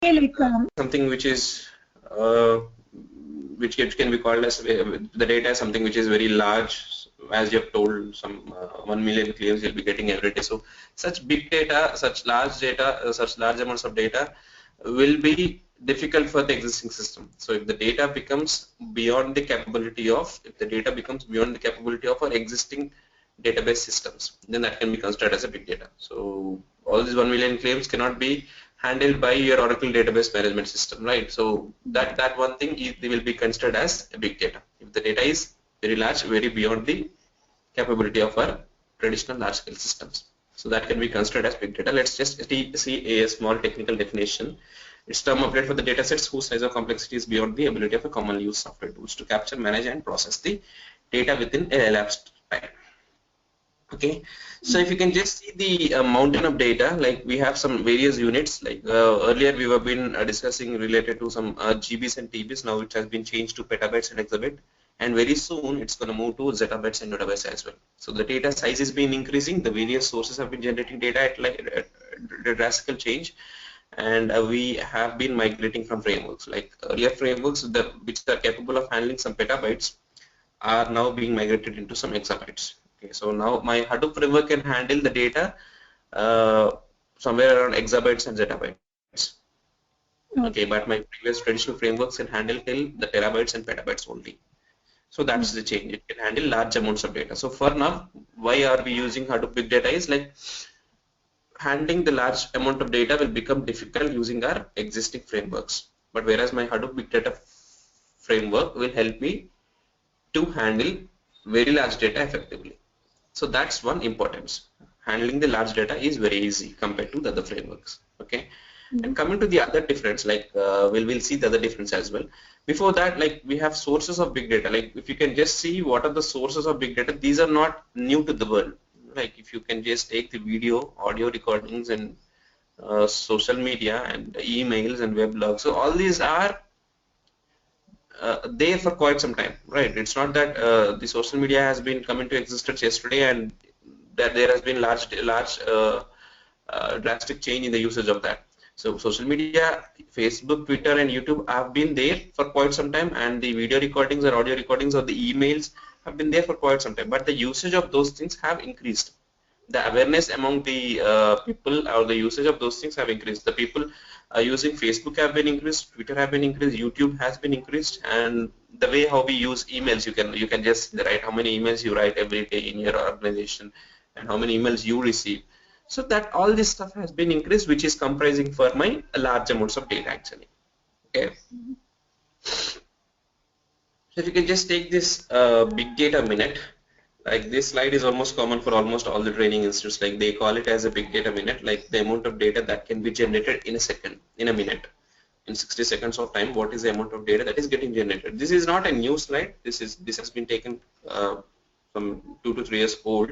like something which is which can be called as the data is something which is very large, as you have told, some 1 million claims you'll be getting every day. So such big data, such large amounts of data will be difficult for the existing system. So if the data becomes beyond the capability of, our existing database systems, then that can be considered as a big data. So all these 1 million claims cannot be handled by your Oracle database management system, right? So that one thing they will be considered as a big data if the data is very large, very beyond the capability of our traditional large-scale systems. So that can be considered as big data. Let's just see a small technical definition. It's term applied for the data sets whose size or complexity is beyond the ability of a commonly used software tools to capture, manage, and process the data within a elapsed time. Okay, so if you can just see the mountain of data, like we have some various units, like earlier we have been discussing related to some GBs and TBs. Now it has been changed to petabytes and exabyte, and very soon it's going to move to zettabytes and yottabytes as well. So the data size has been increasing, the various sources have been generating data at a drastic change, and we have been migrating from frameworks. Like earlier frameworks which are capable of handling some petabytes are now being migrated into some exabytes. Okay, so now my Hadoop framework can handle the data somewhere around exabytes and zettabytes. Okay, but my previous traditional frameworks can handle till the terabytes and petabytes only. So that's the change. It can handle large amounts of data. So for now, why are we using Hadoop Big Data is like handling the large amount of data will become difficult using our existing frameworks. But whereas my Hadoop Big Data framework will help me to handle very large data effectively. So that's one importance. Handling the large data is very easy compared to the other frameworks. Okay. And coming to the other difference, like we'll see the other difference as well. Before that, like we have sources of big data. Like if you can just see what are the sources of big data, these are not new to the world. Like if you can just take the video, audio recordings, and social media and emails and weblogs. So all these are there for quite some time, right? It's not that the social media has been come into existence yesterday and that there has been drastic change in the usage of that. So social media, Facebook, Twitter, and YouTube have been there for quite some time, and the video recordings or audio recordings or the emails have been there for quite some time. But the usage of those things have increased. The awareness among the people or the usage of those things have increased. The people using Facebook have been increased, Twitter have been increased, YouTube has been increased, and the way how we use emails, you can just write how many emails you write every day in your organization and how many emails you receive. So that all this stuff has been increased, which is comprising for my large amounts of data actually. Okay. So if you can just take this big data minute. Like this slide is almost common for almost all the training institutes. Like they call it as a big data minute, like the amount of data that can be generated in a second, in a minute, in 60 seconds of time. What is the amount of data that is getting generated? This is not a new slide. This has been taken from 2 to 3 years old.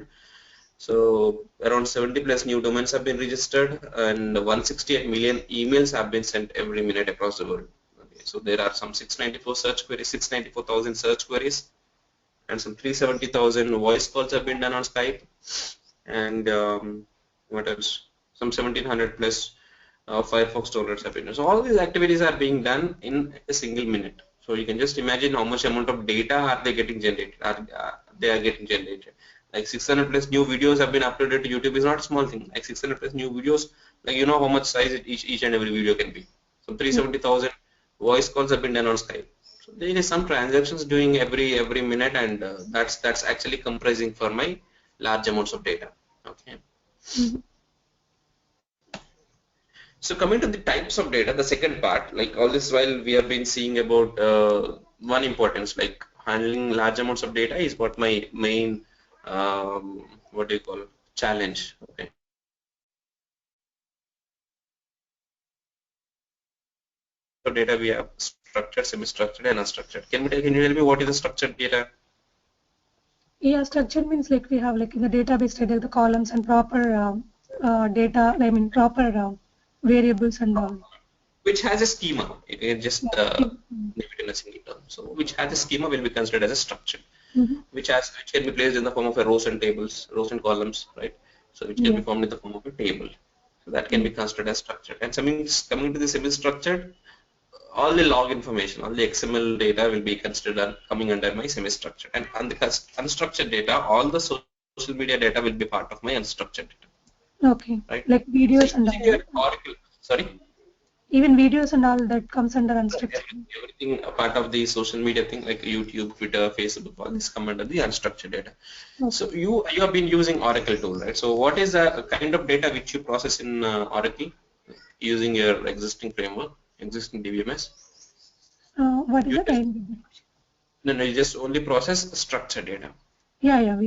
So around 70 plus new domains have been registered, and 168 million emails have been sent every minute across the world. Okay, so there are some 694,000 search queries, and some 370,000 voice calls have been done on Skype, and what else? Some 1,700 plus Firefox downloads have been done. So all these activities are being done in a single minute. So you can just imagine how much amount of data are they getting generated. They are getting generated. Like 600 plus new videos have been uploaded to YouTube is not a small thing. Like 600 plus new videos, like you know how much size each and every video can be. So 370,000 voice calls have been done on Skype. So there is some transactions doing every minute, and that's actually comprising for my large amounts of data. Okay. So coming to the types of data, the second part, like all this while we have been seeing about one importance, like handling large amounts of data is what my main what do you call challenge. Okay. So data we have structured, semi-structured, and unstructured. Can you tell me what is the structured data? Yeah, structured means like we have like in the database data, the columns and proper data. I mean proper variables and all. Which has a schema. You can just name it in a single term. So which has a schema will be considered as a structure. Which can be placed in the form of a rows and tables, rows and columns, right? So which can be formed in the form of a table. That can be considered as structured. And coming to the semi-structured, all the log information, all the XML data will be considered coming under my semi-structured. And on the unstructured data, all the social media data will be part of my unstructured data. Okay. Right? Like videos and all. Oracle. Sorry? Even videos and all that comes under unstructured. Everything a part of the social media thing like YouTube, Twitter, Facebook, all this come under the unstructured data. Okay. So you have been using Oracle tool, right? So what is the kind of data which you process in Oracle using your existing framework, existing DBMS? What is it? No, you just only process structured data. Yeah,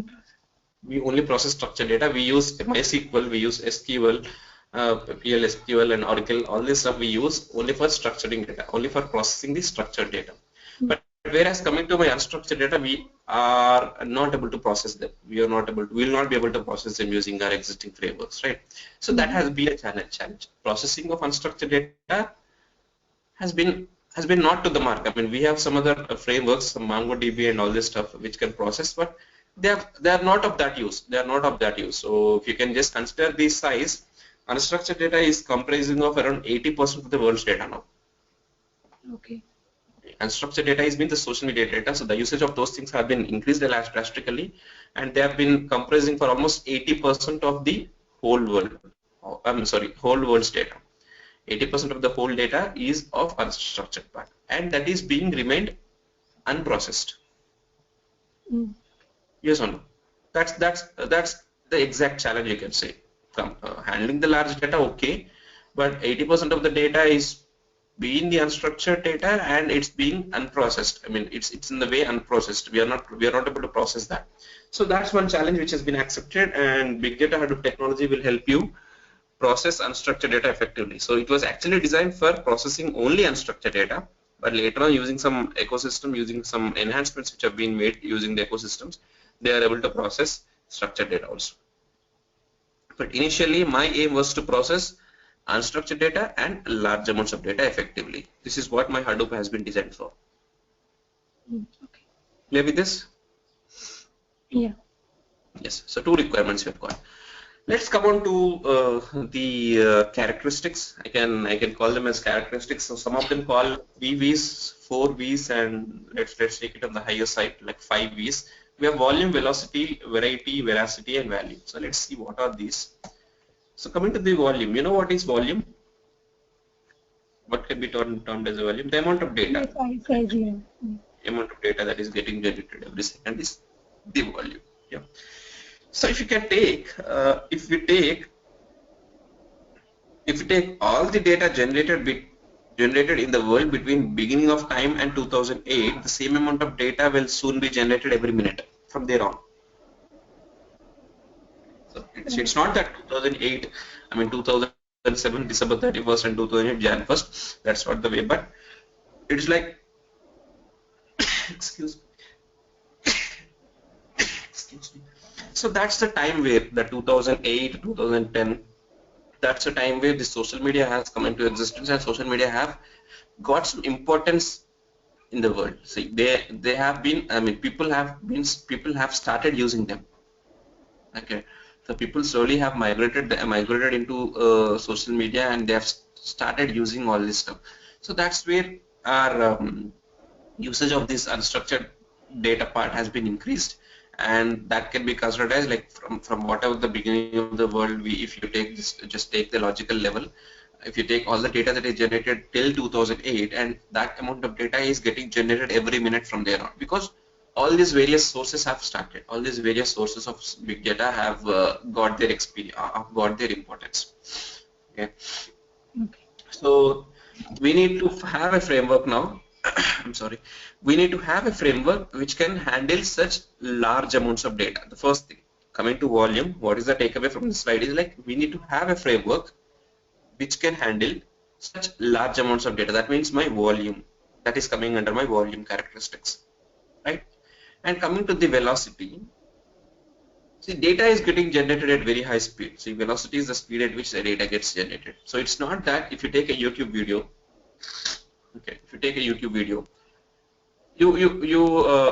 we only process structured data. We use MySQL, we use SQL, PLSQL and Oracle. All this stuff we use only for structuring data, only for processing the structured data. But whereas coming to my unstructured data, we are not able to process them. We will not be able to process them using our existing frameworks, right? So that has been a challenge. Processing of unstructured data has been not to the mark. I mean, we have some other frameworks, some MongoDB and all this stuff which can process, but they are not of that use. They are not of that use. So if you can just consider the size, unstructured data is comprising of around 80% of the world's data now. Okay. Unstructured data is the social media data. So the usage of those things have been increased drastically, and they have been comprising for almost 80% of the whole world. Whole world's data. 80% of the whole data is of unstructured part, and that is being remained unprocessed. Yes or no? That's the exact challenge, you can say. Handling the large data, okay, but 80% of the data is being the unstructured data and it's being unprocessed. I mean, it's in the way unprocessed. We are not able to process that. So that's one challenge which has been accepted, and Big Data Hadoop technology will help you process unstructured data effectively. So it was actually designed for processing only unstructured data, but later on, using some ecosystem, using some enhancements which have been made using the ecosystems, they are able to process structured data also. But initially, my aim was to process unstructured data and large amounts of data effectively. This is what my Hadoop has been designed for. Okay. Clear with this? Yeah. Yes. So two requirements we have got. Let's come on to the characteristics. I can call them as characteristics. So some of them call VVs, 4 Vs, and let's take it on the higher side, like 5 Vs. We have volume, velocity, variety, veracity, and value. So let's see what are these. So coming to the volume, you know what is volume? What can be termed as a volume? The amount of data. The amount of data that is getting generated every second is the volume. Yeah. So if you can take, if we take all the data generated in the world between beginning of time and 2008, the same amount of data will soon be generated every minute from there on. So it's not that 2008, I mean 2007 December 31st and 2008 Jan 1st. That's not the way, but it's like excuse me. So that's the time where the 2008, 2010, that's the time where the social media has come into existence, and social media have got some importance in the world. See, they have been, I mean, people have started using them. Okay, so people slowly have migrated into social media, and they have started using all this stuff. So that's where our usage of this unstructured data part has been increased, and that can be considered as like from whatever the beginning of the world. If you take this, just take the logical level. If you take all the data that is generated till 2008, and that amount of data is getting generated every minute from there on, because all these various sources have started. All these various sources of big data have got their experience, got their importance. Okay. So we need to have a framework now. I'm sorry. We need to have a framework which can handle such large amounts of data. The first thing, coming to volume, what is the takeaway from this slide is like we need to have a framework which can handle such large amounts of data. That means my volume, that is coming under my volume characteristics, right? And coming to the velocity, see, data is getting generated at very high speed. See, velocity is the speed at which the data gets generated. So it's not that if you take a YouTube video, okay, if you take a YouTube video,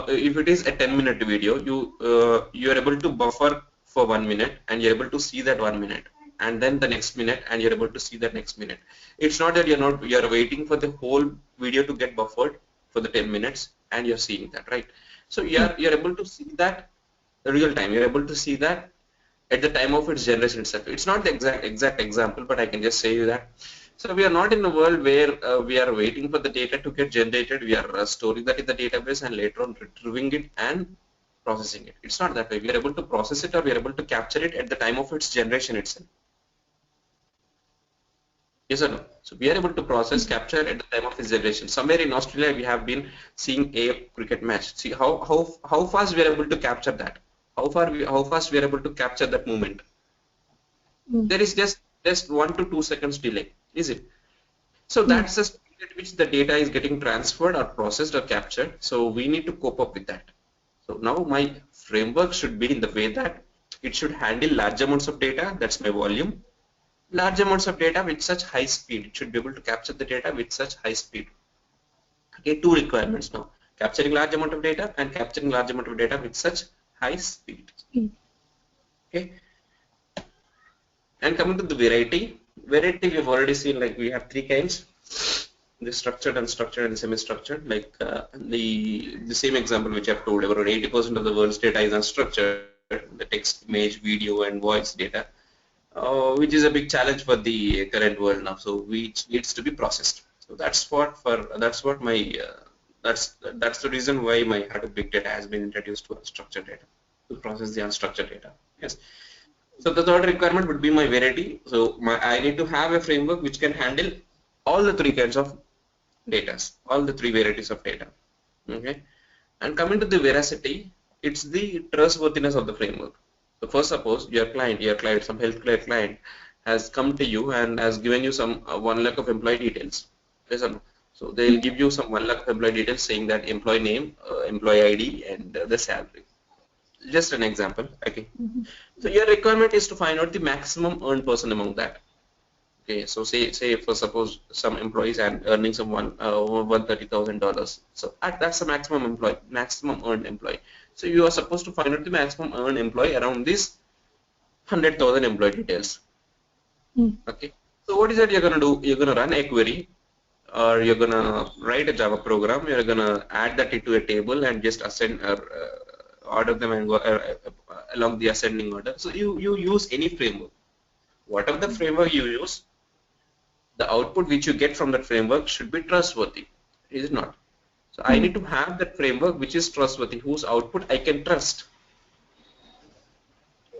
if it is a 10-minute video, you are able to buffer for 1 minute, and you're able to see that 1 minute, and then the next minute, and you're able to see the next minute. It's not that you're waiting for the whole video to get buffered for the 10 minutes and you're seeing that, right? So you're able to see that real time. You're able to see that at the time of its generation itself. It's not the exact example, but I can just say you that. So we are not in a world where we are waiting for the data to get generated. We are storing that in the database and later on retrieving it and processing it. It's not that way. We are able to process it, or we are able to capture it at the time of its generation itself. Yes or no? So we are able to process, capture at the time of its generation. Somewhere in Australia, we have been seeing a cricket match. See how fast we are able to capture that. How fast we are able to capture that moment. There is just 1 to 2 seconds delay, is it? So that's the speed at which the data is getting transferred or processed or captured. So we need to cope up with that. So now my framework should be in the way that it should handle large amounts of data. That's my volume. Large amounts of data with such high speed. It should be able to capture the data with such high speed. Okay, 2 requirements now: capturing large amount of data and capturing large amount of data with such high speed. Okay. And coming to the variety we have already seen, like we have 3 kinds: the structured, unstructured, and semi-structured. Like the same example which I have told, about 80% of the world's data is unstructured, the text, image, video, and voice data, which is a big challenge for the current world now. So which needs to be processed. So that's the reason why my Hadoop big data has been introduced to unstructured data, to process the unstructured data. Yes. So the third requirement would be my variety. So I need to have a framework which can handle all the 3 kinds of data, all the 3 varieties of data. Okay. And coming to the veracity, it's the trustworthiness of the framework. So first, suppose your client, some healthcare client, has come to you and has given you some 1 lakh of employee details. Yes or no? So they'll give you some 1 lakh of employee details saying that employee name, employee ID, and the salary. Just an example. Okay. So your requirement is to find out the maximum earned person among that. Okay. So say for suppose some employees and earning some $130,000. So that's the maximum earned employee. So you are supposed to find out the maximum earned employee around this 100,000 employee details. Okay. So what is that you're gonna do? You're gonna run a query, or you're gonna write a Java program. You're gonna add that into a table and just ascend order them and go along the ascending order. So you use any framework. Whatever the framework you use, the output which you get from that framework should be trustworthy. Is it not? So I need to have that framework which is trustworthy, whose output I can trust.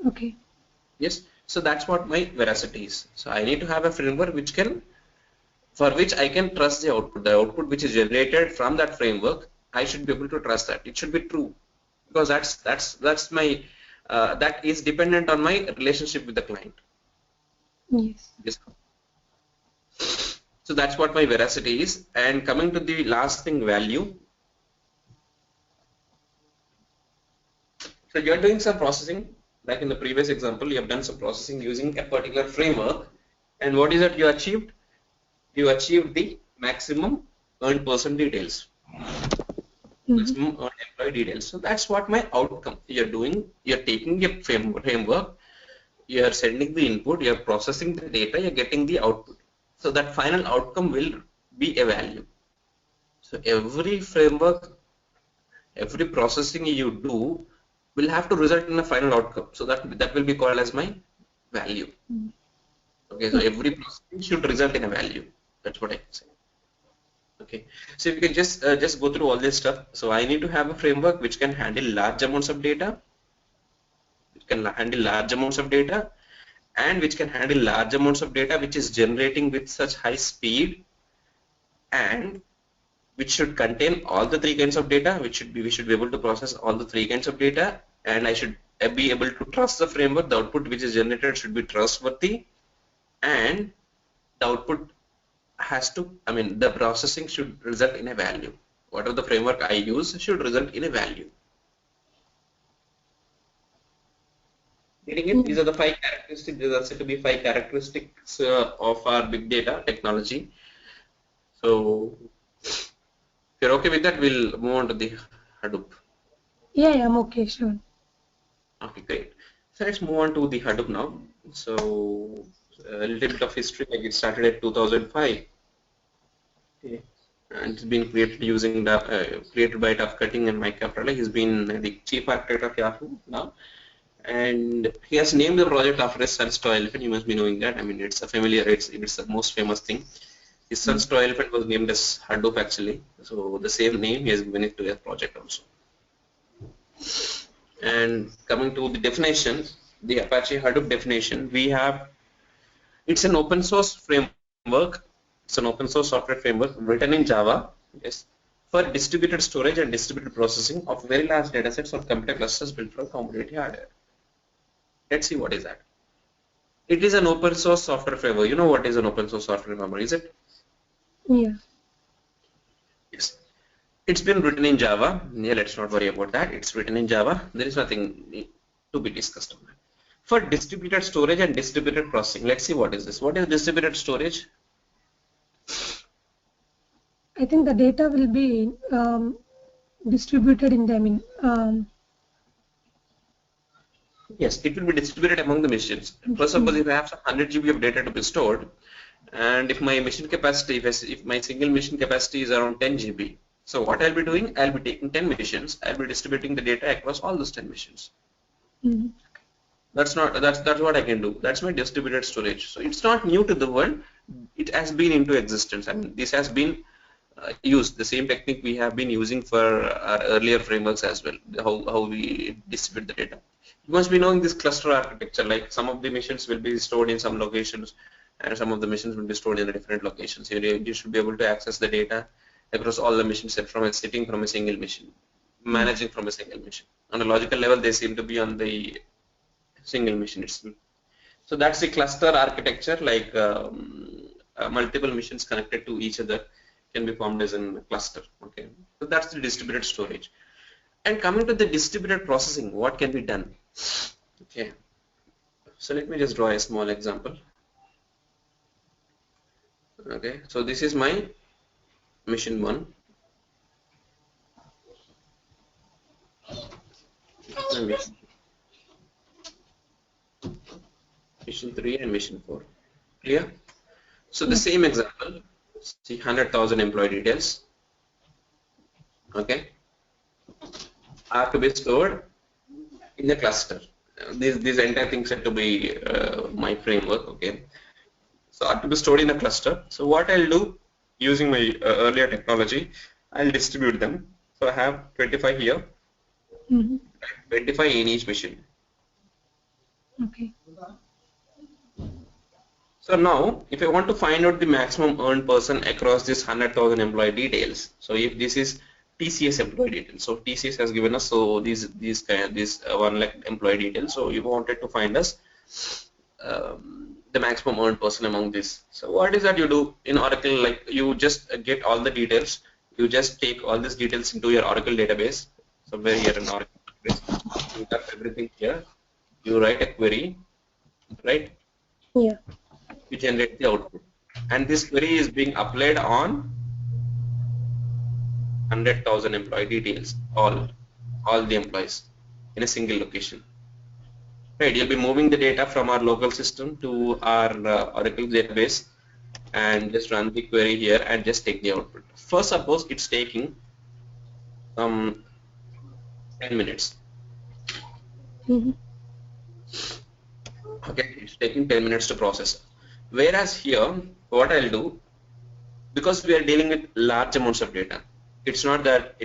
Okay. Yes. So that's what my veracity is. So I need to have a framework for which I can trust the output. The output which is generated from that framework, I should be able to trust that. It should be true, because that's my that is dependent on my relationship with the client. Yes. So that's what my veracity is. And coming to the last thing, value. So you're doing some processing, like in the previous example, you have done some processing using a particular framework, and what is that you achieved? You achieved the maximum earned person details. Maximum earned employee details. So that's what my outcome. You're doing, you're taking a framework, you're sending the input, you're processing the data, you're getting the output. So that final outcome will be a value. So every framework, every processing you do will have to result in a final outcome. So that will be called as my value. Okay, so every processing should result in a value. That's what I can say. Okay, so you can just go through all this stuff. So I need to have a framework which can handle large amounts of data, and which can handle large amounts of data which is generating with such high speed, and which should contain all the 3 kinds of data. We should be able to process all the 3 kinds of data, and I should be able to trust the framework. The output which is generated should be trustworthy, and the output the processing should result in a value. Whatever the framework I use should result in a value. Getting it? These are the 5 characteristics. These are said to be 5 characteristics of our big data technology. So if you're okay with that, we'll move on to the Hadoop. Yeah, I'm okay, sure. Okay, great. So let's move on to the Hadoop now. So a little bit of history, like it started at 2005. Okay. And it's been created using the created by Duff Cutting and Mike Caprella. He's been the chief architect of Yahoo now, and he has named the project after his son's toy elephant. You must be knowing that. I mean, it's a familiar. It's the most famous thing. His son's toy elephant was named as Hadoop actually. So the same name he has given it to his project also. And coming to the definition, the Apache Hadoop definition, we have, it's an open source framework. It's an open source software framework written in Java, yes, for distributed storage and distributed processing of very large datasets or computer clusters built for commodity hardware. Let's see what is that. It is an open source software framework. You know what is an open source software framework, is it? Yeah. Yes. It's been written in Java. Yeah, let's not worry about that. It's written in Java. There is nothing to be discussed on that. For distributed storage and distributed processing, let's see what is this. What is distributed storage? I think the data will be distributed in the, Yes, it will be distributed among the machines. First, suppose if I have some 100 GB of data to be stored, and if my machine capacity, if my single machine capacity is around 10 GB, so what I'll be doing, I'll be taking 10 machines, I'll be distributing the data across all those 10 machines. That's what I can do. That's my distributed storage. So it's not new to the world. It has been into existence. I mean, this has been used. The same technique we have been using for our earlier frameworks as well. How we distribute the data. You must be knowing this cluster architecture. Like some of the machines will be stored in some locations, and some of the machines will be stored in different locations. You should be able to access the data across all the machines sitting from a single machine, managing from a single machine. On a logical level, they seem to be on the single machine itself. So that's the cluster architecture, like multiple machines connected to each other can be formed as a cluster. Okay, so that's the distributed storage. And coming to the distributed processing, what can be done? Okay, so let me just draw a small example. Okay, so this is my machine 1. Mission 3 and mission 4. Clear? So the same example, see 100,000 employee details, okay, are to be stored in the cluster. These entire things have to be my framework, okay. So are to be stored in a cluster. So what I'll do using my earlier technology, I'll distribute them. So I have 25 here, 25 in each machine. Okay. So now, if I want to find out the maximum earned person across this 100,000 employee details, so if this is TCS employee details, so TCS has given us so these 1 lakh employee details. So you wanted to find us the maximum earned person among this. So what is that you do in Oracle? Like you just get all the details. You just take all these details into your Oracle database. Somewhere here in Oracle database, you have everything here. You write a query, right? Yeah. You generate the output, and this query is being applied on 100,000 employee details, all the employees in a single location. Right, you'll be moving the data from our local system to our Oracle database and just run the query here and just take the output. First, suppose it's taking 10 minutes. Okay, it's taking 10 minutes to process. Whereas here, what I'll do, because we are dealing with large amounts of data, it's not that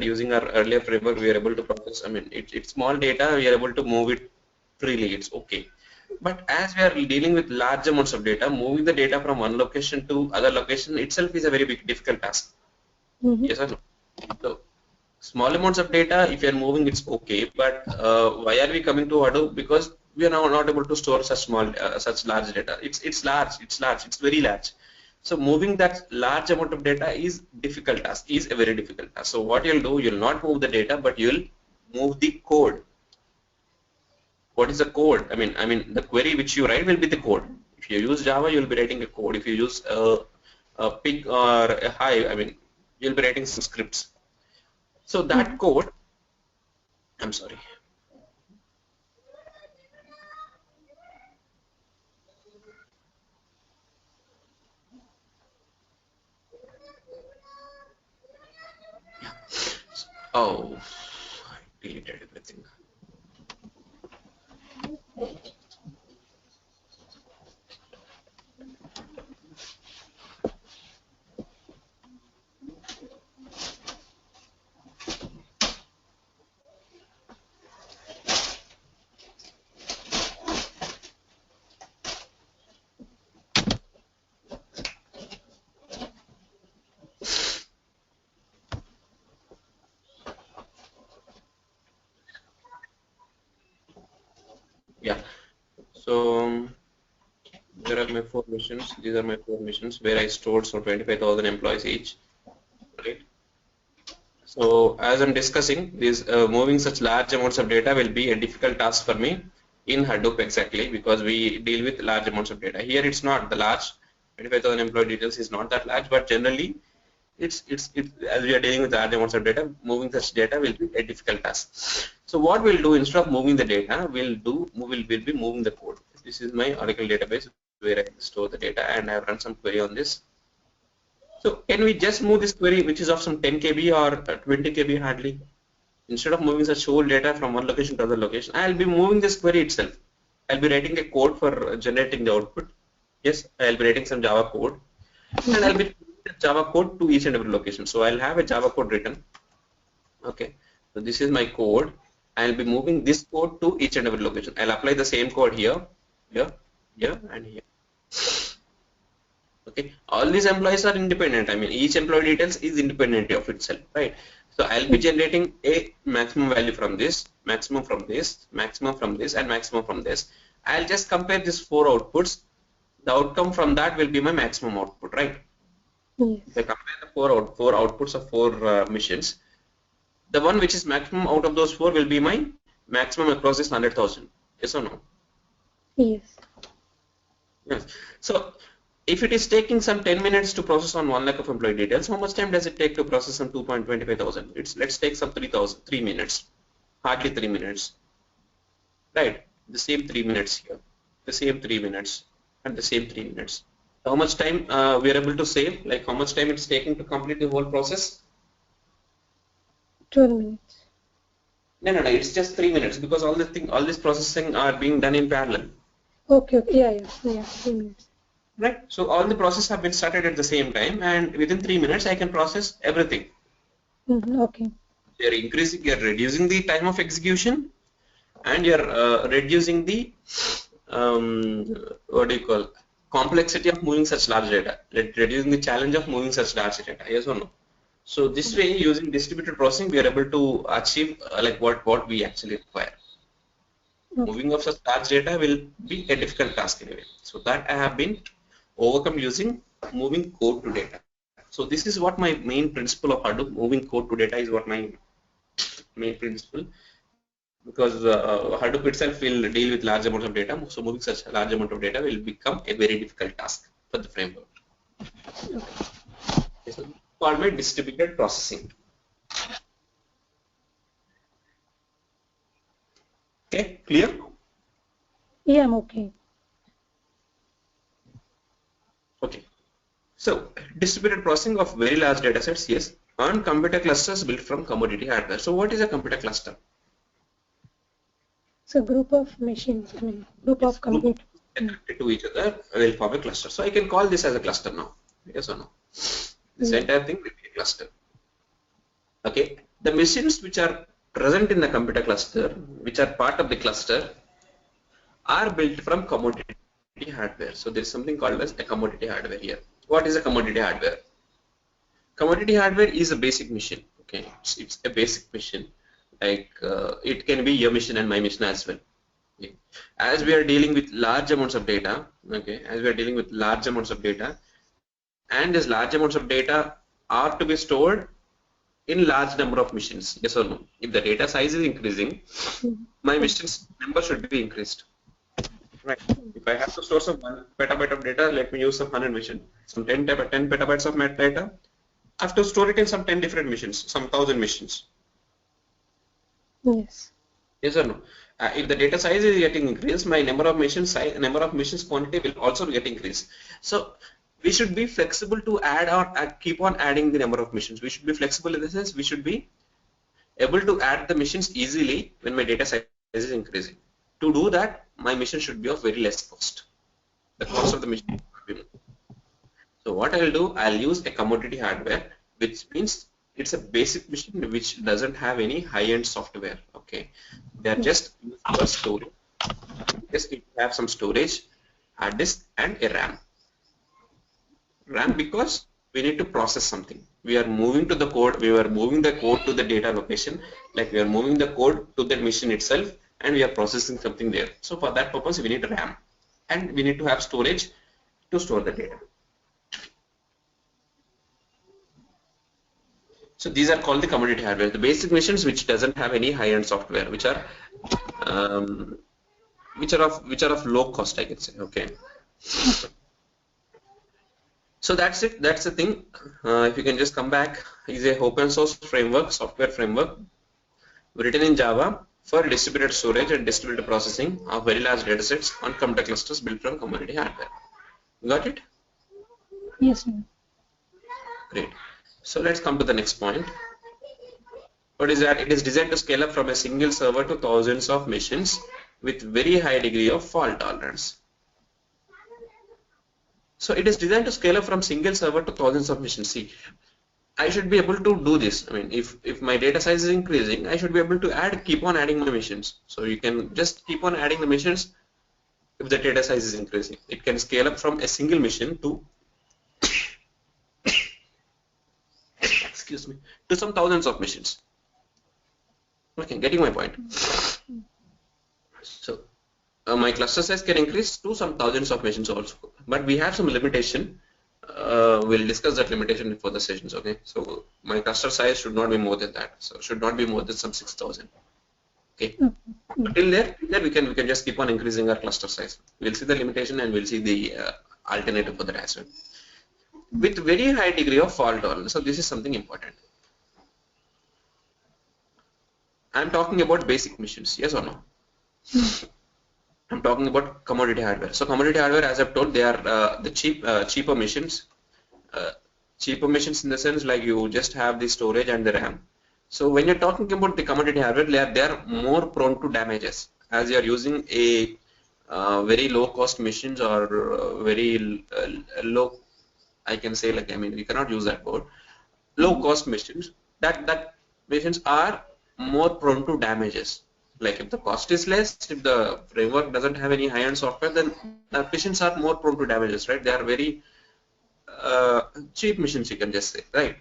using our earlier framework we are able to process. I mean, it's small data, we are able to move it freely. It's okay. But as we are dealing with large amounts of data, moving the data from one location to other location itself is a very difficult task. Yes or no? So small amounts of data, if you are moving, it's okay. But why are we coming to Hadoop? Because we are now not able to store such large data. It's large. It's very large. So moving that large amount of data is difficult task. Is a very difficult task. So what you'll do, you'll not move the data, but you'll move the code. What is the code? I mean, the query which you write will be the code. If you use Java, you'll be writing a code. If you use a pig or a hive, I mean, you'll be writing some scripts. So that code, I'm sorry. Oh, I deleted everything. Yeah. So there are my 4 missions. These are my 4 missions where I stored so 25,000 employees each. Right. So as I'm discussing, this moving such large amounts of data will be a difficult task for me in Hadoop exactly because we deal with large amounts of data. Here it's not the large 25,000 employee details is not that large, but generally it's as we are dealing with large amounts of data, moving such data will be a difficult task. So what we'll do instead of moving the data, we'll be moving the code. This is my Oracle database where I store the data, and I have run some query on this. So can we just move this query which is of some 10 KB or 20 KB hardly? Instead of moving such whole data from one location to other location, I'll be moving this query itself. I'll be writing a code for generating the output. Yes, I'll be writing some Java code, and I'll be writing Java code to each and every location. So I'll have a Java code written. Okay, so this is my code. I'll be moving this code to each and every location. I'll apply the same code here, here, here, and here. Okay, all these employees are independent. I mean, each employee details is independent of itself, right? So I'll be generating a maximum value from this, maximum from this, maximum from this, and maximum from this. I'll just compare these 4 outputs. The outcome from that will be my maximum output, right? Yes. If I compare the four outputs of 4 missions, the one which is maximum out of those 4 will be my maximum across this 100,000. Yes or no? Yes. Yes. So if it is taking some 10 minutes to process on 1 lakh of employee details, how much time does it take to process some 2.25,000? Let's take some 3 minutes, hardly 3 minutes, right? The same 3 minutes here, the same 3 minutes, and the same 3 minutes. How much time we are able to save? Like how much time it's taking to complete the whole process? 12 minutes. No, it's just 3 minutes because all this processing are being done in parallel. Okay. Yeah. 3 minutes. Right. So all the process have been started at the same time, and within 3 minutes I can process everything. Okay. You're reducing the time of execution, and you're reducing the what do you call complexity of moving such large data, reducing the challenge of moving such large data. Yes or no? So this way, using distributed processing, we are able to achieve like what we actually require. Okay. Moving of such large data will be a difficult task anyway. So that I have been overcome using moving code to data. So this is what my main principle of Hadoop, moving code to data is what my main principle, because Hadoop itself will deal with large amounts of data. So moving such a large amount of data will become a very difficult task for the framework. Okay. This is called my distributed processing. Okay, clear? Yeah, I'm okay. Okay. So distributed processing of very large data sets, yes, on computer clusters built from commodity hardware. So what is a computer cluster? It's a group of machines, group of computers connected to each other will form a cluster. So I can call this as a cluster now. Yes or no? This entire thing will be a cluster. Okay. The machines which are present in the computer cluster, which are part of the cluster, are built from commodity hardware. So there is something called as a commodity hardware here. What is a commodity hardware? Commodity hardware is a basic machine. Okay, it's a basic machine. Like it can be your machine and my machine as well. Okay. As we are dealing with large amounts of data, okay, as we are dealing with large amounts of data, and these large amounts of data are to be stored in large number of machines. Yes or no? If the data size is increasing, my machines number should be increased. Right. If I have to store some 1 petabyte of data, let me use some 100 machines. Some 10 petabytes of metadata. I have to store it in some 10 different machines, some 1,000 machines. Yes. Yes or no? If the data size is getting increased, my number of machines quantity will also get increased. So we should be flexible to add or keep on adding the number of machines. We should be flexible in the sense we should be able to add the machines easily when my data size is increasing. To do that, my machine should be of very less cost. The cost of the machine should be more. So what I'll do, I'll use a commodity hardware, which means it's a basic machine which doesn't have any high-end software. Okay, they are just used for storage. Just need to have some storage, hard disk, and a RAM. RAM because we need to process something. We are moving to the code. We are moving the code to the data location. Like we are moving the code to the machine itself, and we are processing something there. So for that purpose, we need RAM, and we need to have storage to store the data. So these are called the commodity hardware, the basic machines which doesn't have any high-end software, which are of low cost, I can say. Okay. So that's it. That's the thing. If you can just come back, is a open source framework, software framework, written in Java for distributed storage and distributed processing of very large datasets on computer clusters built from commodity hardware. Got it? Yes, sir. Great. So let's come to the next point. What is that? It is designed to scale up from a single server to thousands of machines with very high degree of fault tolerance. So it is designed to scale up from single server to thousands of machines. See, I should be able to do this. I mean, if my data size is increasing, I should be able to keep on adding my machines. So you can just keep on adding the machines if the data size is increasing. It can scale up from a single machine to to some thousands of machines. Okay, getting my point. So my cluster size can increase to some thousands of machines also, but we have some limitation. We'll discuss that limitation in further sessions. Okay, so my cluster size should not be more than that. So should not be more than some 6,000. Okay, but till there we can just keep on increasing our cluster size. We'll see the limitation and we'll see the alternative for that as well. With very high degree of fault tolerance. So this is something important. I'm talking about basic machines, yes or no? I'm talking about commodity hardware. So commodity hardware, as I've told, they are the cheaper machines. Cheaper machines in the sense like you just have the storage and the RAM. So when you're talking about the commodity hardware, they are more prone to damages as you are using a very low cost machines or very low, I can say, like, I mean, we cannot use that word, low cost machines. That machines are more prone to damages. Like if the cost is less, if the framework doesn't have any high-end software, then the machines are more prone to damages, right? They are very cheap machines, you can just say, right?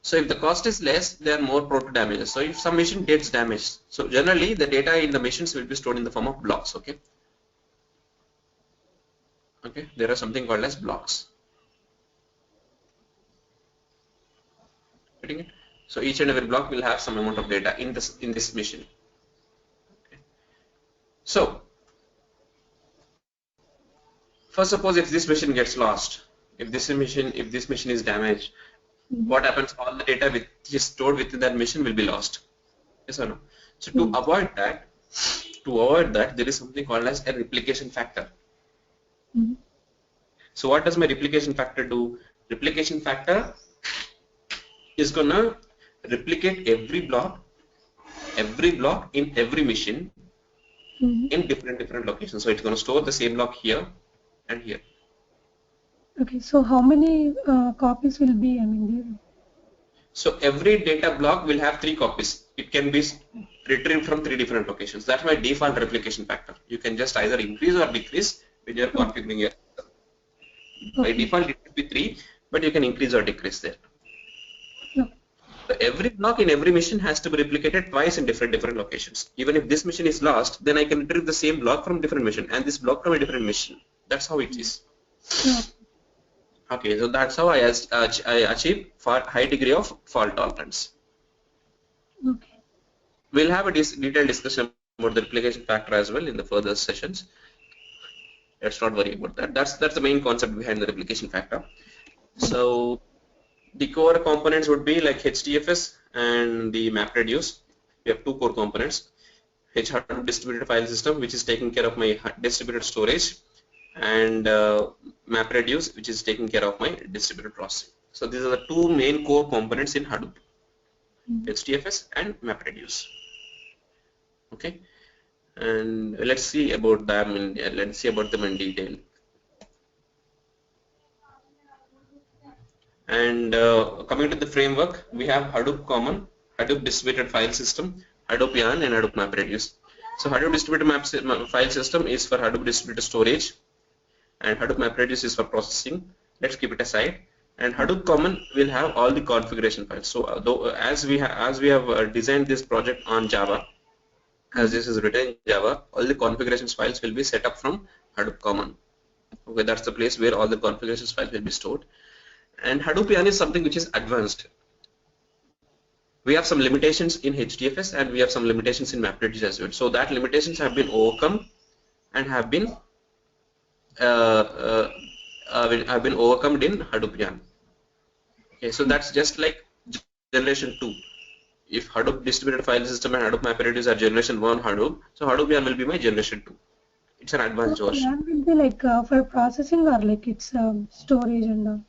So if the cost is less, they are more prone to damages. So if some machine gets damaged, so generally the data in the machines will be stored in the form of blocks. Okay. Okay, there are something called as blocks. Getting it? So each and every block will have some amount of data in this machine. Okay. So first, suppose if this machine gets lost, if this machine is damaged, what happens? All the data which is stored within that machine will be lost. Yes or no? So to avoid that, there is something called as a replication factor. So what does my replication factor do? Replication factor is gonna replicate every block in every machine in different locations. So it's gonna store the same block here and here. Okay, so how many copies will be, I mean, there? So every data block will have 3 copies. It can be retrieved from 3 different locations. That's my default replication factor. You can just either increase or decrease when you're configuring your system. By default, it will be 3, but you can increase or decrease there. So every block in every machine has to be replicated twice in different locations. Even if this machine is lost, then I can retrieve the same block from different machine and this block from a different machine. That's how it is. Okay, so that's how I achieve high degree of fault tolerance. Okay. We'll have a detailed discussion about the replication factor as well in the further sessions. Let's not worry about that. That's the main concept behind the replication factor. So the core components would be like HDFS and the MapReduce. We have 2 core components. Hadoop distributed file system, which is taking care of my distributed storage, and MapReduce, which is taking care of my distributed processing. So these are the 2 main core components in Hadoop. HDFS and MapReduce. Okay, and let's see about them in detail. And coming to the framework, we have Hadoop Common, Hadoop Distributed File System, Hadoop Yarn, and Hadoop MapReduce. So Hadoop Distributed File System is for Hadoop Distributed Storage, and Hadoop MapReduce is for processing. Let's keep it aside. And Hadoop Common will have all the configuration files. So as we have designed this project on Java, as this is written in Java, all the configurations files will be set up from Hadoop Common. Okay, that's the place where all the configurations files will be stored. And Hadoop Yarn is something which is advanced. We have some limitations in HDFS and we have some limitations in MapReduce as well. So that limitations have been overcome and have been overcome in Hadoop Yarn. Okay, so that's just like generation 2. If Hadoop Distributed File System and Hadoop MapReduce are generation 1 Hadoop, so Hadoop Yarn will be my generation 2. It's an advanced version. Yarn will be like for processing or like it's storage and all?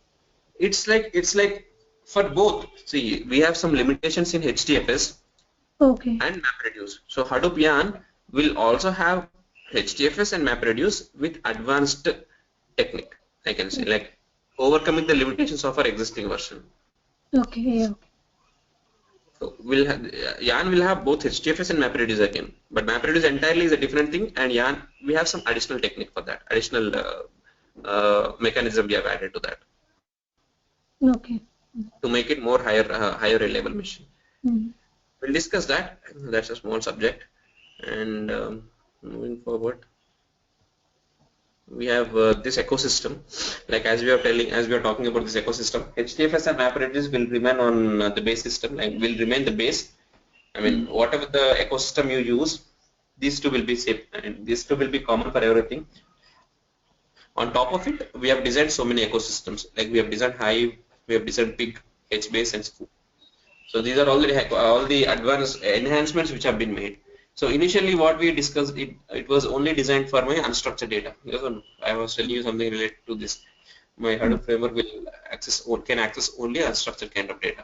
It's like for both. See, we have some limitations in HDFS and MapReduce. So Hadoop Yarn will also have HDFS and MapReduce with advanced technique. I can say like overcoming the limitations of our existing version. Okay, yeah. So Yarn will have both HDFS and MapReduce again, but MapReduce entirely is a different thing, and Yarn we have some additional technique for that, additional mechanism we have added to that. Okay. To make it more higher reliable machine. We'll discuss that. That's a small subject. And moving forward, we have this ecosystem. Like as we are talking about this ecosystem, HDFS and MapReduce will remain on the base system. Like will remain the base. I mean, whatever the ecosystem you use, these two will be safe, and these two will be common for everything. On top of it, we have designed so many ecosystems. Like we have designed Hive, we have designed Pig, HBase, and Scoop. So these are all the advanced enhancements which have been made. So initially, what we discussed, it was only designed for my unstructured data. I was telling you something related to this. My Hadoop framework can access only unstructured kind of data.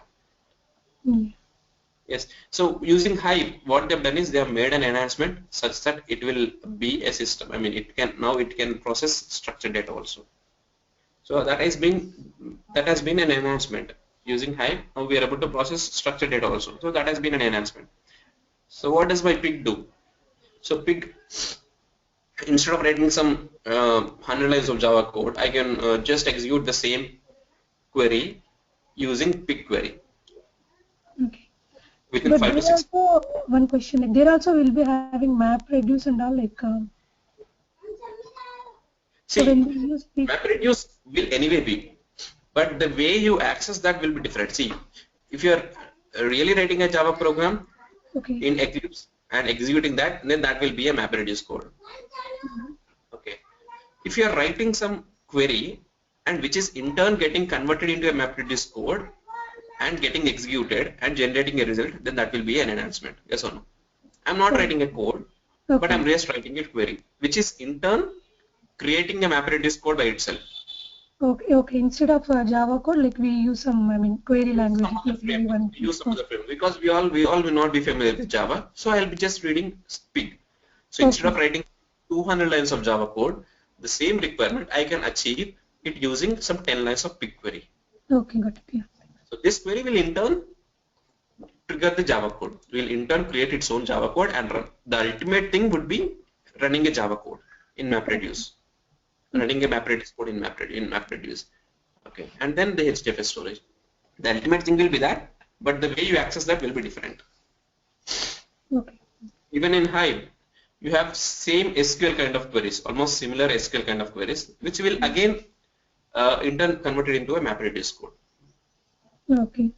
Yes. So using Hive, what they've done is they have made an enhancement such that it will be a system. I mean, it can process structured data also. So that has been an enhancement. Using Hive, now we are able to process structured data also. So that has been an enhancement. So what does my Pig do? So Pig, instead of writing some 100 lines of Java code, I can just execute the same query using Pig query. Okay. Within 5 to 6. Also, one question, like there also will be having MapReduce and all, like. See, so when we use Pig, MapReduce will anyway be, but the way you access that will be different. See, if you are really writing a Java program in Eclipse and executing that, then that will be a MapReduce code. Okay. If you are writing some query and which is in turn getting converted into a MapReduce code and getting executed and generating a result, then that will be an enhancement. Yes or no? I'm not writing a code, but I'm just writing a query, which is in turn creating a MapReduce code by itself. Okay. Instead of Java code, like we use some, query language. Use some of the framework because we all will not be familiar with Java. So I'll be just reading Pig. So instead of writing 200 lines of Java code, the same requirement I can achieve it using some 10 lines of Pig query. Okay, got it. Yeah. So this query will in turn trigger the Java code. Will in turn create its own Java code and run. The ultimate thing would be running a Java code in MapReduce. Running a MapReduce code in MapReduce. Okay, and then the HDFS storage. The ultimate thing will be that, but the way you access that will be different. Okay. Even in Hive, you have same SQL kind of queries, almost similar SQL kind of queries, which will again in turn convert it into a MapReduce code. Okay.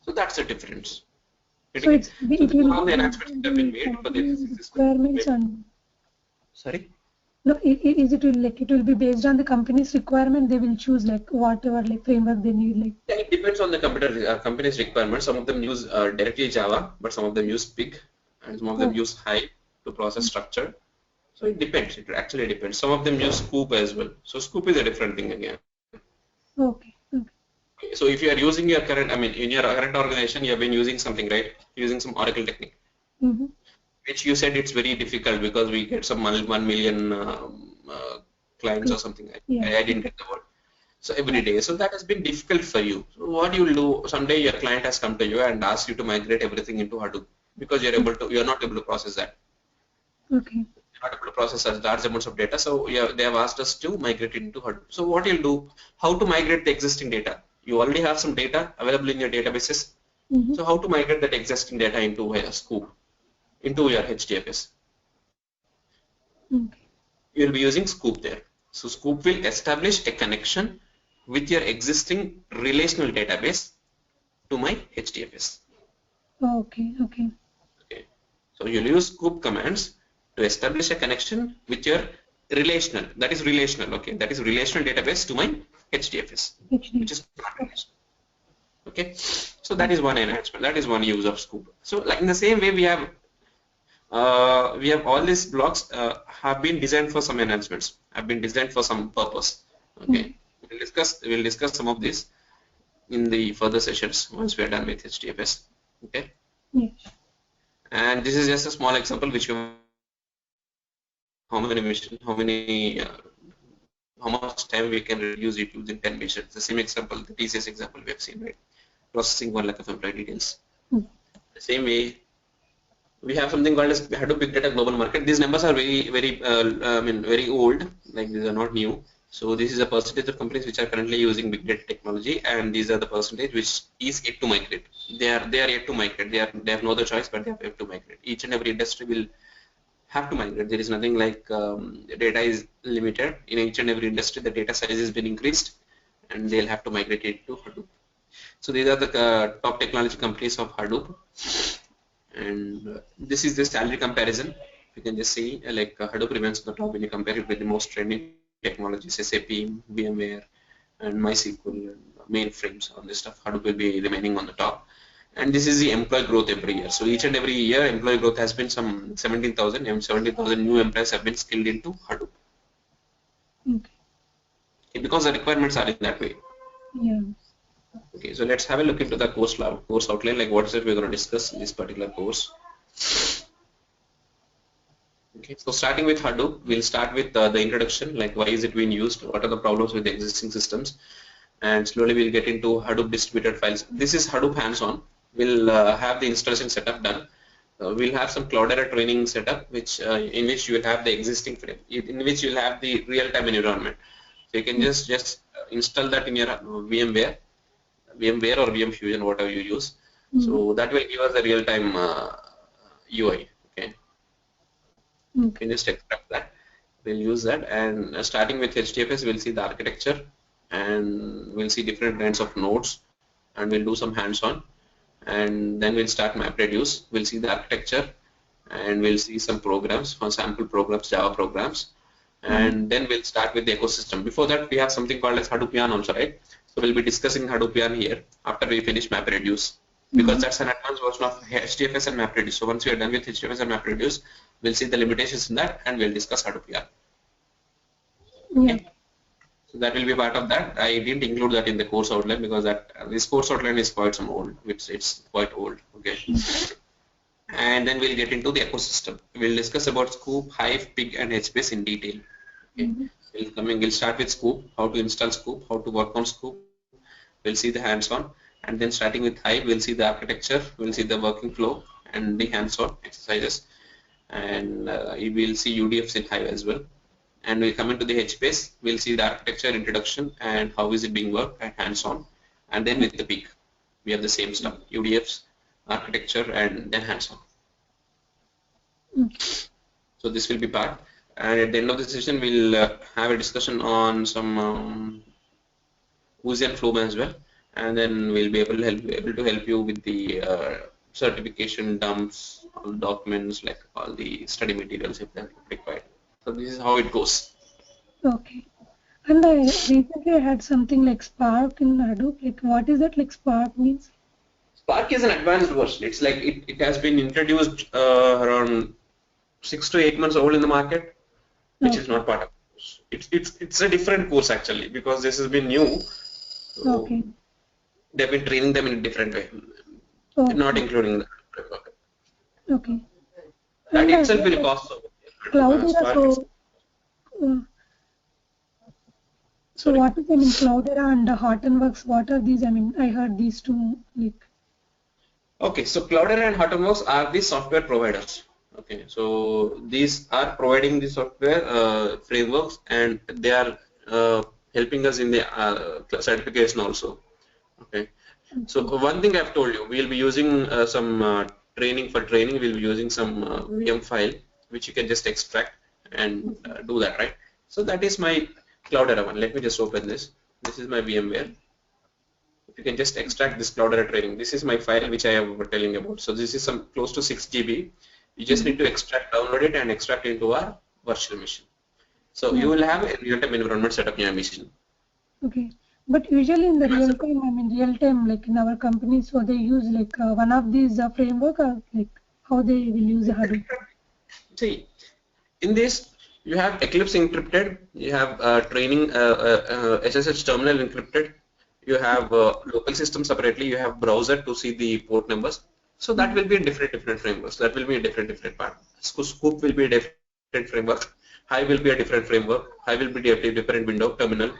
So that's the difference. So it will all the enhancements that have been made for the requirements and. Sorry. No, it will be based on the company's requirement. They will choose like whatever like framework they need. Like yeah, it depends on the company's requirement. Some of them use directly Java, but some of them use Pig, and some of them use Hive to process structure. So it depends. It actually depends. Some of them use Scoop as well. So Scoop is a different thing again. Okay. So if you are using your current, in your current organization, you have been using something, right? Using some Oracle technique, which you said it's very difficult because we get some 1 million clients or something. I didn't get the word. So every day. So that has been difficult for you. So what you will do, someday your client has come to you and asked you to migrate everything into Hadoop because you're not able to process that. Okay. You're not able to process such large amounts of data. So they have asked us to migrate it into Hadoop. So what you'll do, how to migrate the existing data? You already have some data available in your databases. So how to migrate that existing data into a Scoop, into your HDFS? Okay. You'll be using Scoop there. So Scoop will establish a connection with your existing relational database to my HDFS. Okay. Okay. Okay. So you'll use Scoop commands to establish a connection with your relational, that is relational, okay, that is relational database to my HDFS, which is not relational. Okay. So that is one enhancement. That is one use of Scoop. So like in the same way, we have all these blocks have been designed for some enhancements, have been designed for some purpose. Okay, we'll discuss some of this in the further sessions once we are done with HDFS. Okay. Yes. And this is just a small example which you how much time we can reduce it using 10 missions. The same example, the TCS example we have seen, right? Processing 1 lakh of employee details. The same way, we have something called as Hadoop Big Data Global Market. These numbers are very old, like these are not new. So this is a percentage of companies which are currently using big data technology, and these are the percentage which is yet to migrate. They are yet to migrate. They have no other choice, but they have yet to migrate. Each and every industry will have to migrate. There is nothing like data is limited. In each and every industry, the data size has been increased, and they'll have to migrate it to Hadoop. So these are the top technology companies of Hadoop. And this is the salary comparison. You can just see like Hadoop remains on the top when you compare it with the most trending technologies, SAP, VMware, and MySQL, and mainframes. On this stuff, Hadoop will be remaining on the top. And this is the employee growth every year. So each and every year, employee growth has been some 17,000 new employees have been skilled into Hadoop. Okay, because the requirements are in that way. Yeah. Okay, so let's have a look into the course outline, like what is it we're going to discuss in this particular course. Okay, so starting with Hadoop, we'll start with the introduction, like why is it being used, what are the problems with the existing systems, and slowly we'll get into Hadoop distributed files. This is Hadoop hands-on. We'll have the installation setup done. We'll have some Cloudera training setup, which in which you will have the existing frame, in which you'll have the real-time environment. So you can just install that in your VMware or VM Fusion, whatever you use. So that will give us a real-time UI. Okay. You can just extract that. We'll use that, and starting with HDFS, we'll see the architecture, and we'll see different kinds of nodes, and we'll do some hands-on, and then we'll start MapReduce. We'll see the architecture, and we'll see some programs, some sample programs, Java programs, and then we'll start with the ecosystem. Before that, we have something called as Hadoop Yarn also, right? So we'll be discussing Hadoop Yarn here after we finish MapReduce, because that's an advanced version of HDFS and MapReduce. So once we are done with HDFS and MapReduce, we'll see the limitations in that, and we'll discuss Hadoop Yarn. Okay. So that will be part of that. I didn't include that in the course outline because this course outline is quite old. It's quite old. Okay. And then we'll get into the ecosystem. We'll discuss about Scoop, Hive, Pig, and HBase in detail. Okay. We'll start with Scoop, how to install Scoop, how to work on Scoop. We'll see the hands-on, and then starting with Hive, we'll see the architecture, we'll see the working flow, and the hands-on exercises, and we'll see UDFs in Hive as well. And we'll come into the HBase, we'll see the architecture, introduction, and how is it being worked, and hands-on. And then with the Pig, we have the same stuff, UDFs, architecture, and then hands-on. So this will be part. And at the end of the session, we'll have a discussion on some Oozie and Flow as well, and then we'll be able to help you with the certification dumps, all documents, like all the study materials if they're required. So this is how it goes. Okay. And I recently had something like Spark in Hadoop. Like, what is that? Like, Spark means? Spark is an advanced version. It's like it has been introduced around 6 to 8 months old in the market, which is not part of it. It's a different course actually, because this has been new. So Okay. They've been training them in a different way, Okay. not including the framework. Okay. That And itself will cost so much. Cloudera, Spark is, uh, so sorry. what is, I mean, Cloudera and Hortonworks, what are these? I mean, I heard these two, like, Okay, so Cloudera and Hortonworks are the software providers. Okay, so these are providing the software frameworks, and they are helping us in the certification also. Okay, so okay. one thing I've told you, we'll be using some training for training. We'll be using some VM file which you can just extract and do that, right? So that is my Cloudera one. Let me just open this. This is my VMware. You can just extract this Cloudera training. This is my file which I am telling about. So this is some close to 6 GB. You just need to extract, download it, and extract into our virtual machine. So you Yeah. will have a real-time environment set up in your machine. Okay. But usually in the real time, I mean, real time, like in our company, so they use like one of these framework, or like how they will use Hadoop. See, in this you have Eclipse encrypted, you have training SSH terminal encrypted, you have local system separately, you have browser to see the port numbers. So that will be in different frameworks. That will be a different part. Scoop will be a different framework. Hive will be a different framework. Hive will be a different window terminal,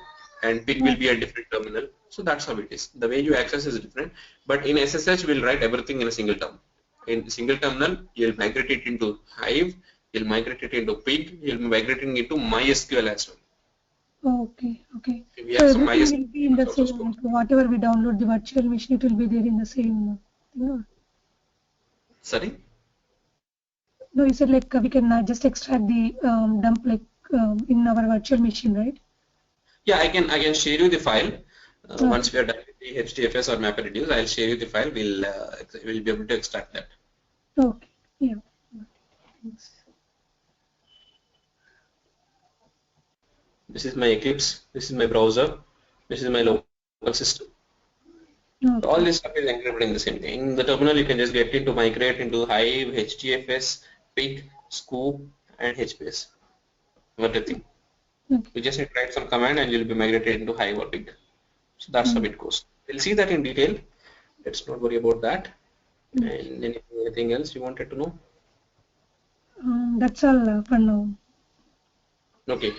and Pig will be a different terminal. So that's how it is. The way you access is different. But in SSH, we'll write everything in a single term. In single terminal, you'll migrate it into Hive, you'll migrate it into Pig, you'll be migrating it to MySQL as well. Okay, okay. We So have some everything MySQL will be in the also same, scope. like whatever we download the virtual machine, it will be there in the same thing. Sorry? No, you said like we can just extract the dump like in our virtual machine, right? Yeah, I can share you the file. Okay. Once we are done with the HDFS or MapReduce, I'll share you the file. We'll be able to extract that. Okay. Yeah. Thanks. This is my Eclipse. This is my browser. This is my local system. So all Okay. this stuff is encrypted in the same thing. In the terminal, you can just get it to migrate into Hive, HDFS, Pig, Scoop, and HBase. Everything. Okay. You just need to write some command and you'll be migrated into Hive or Pig. So that's how Mm. it goes. We'll see that in detail. Let's not worry about that. Okay. And anything else you wanted to know? That's all for now. Okay.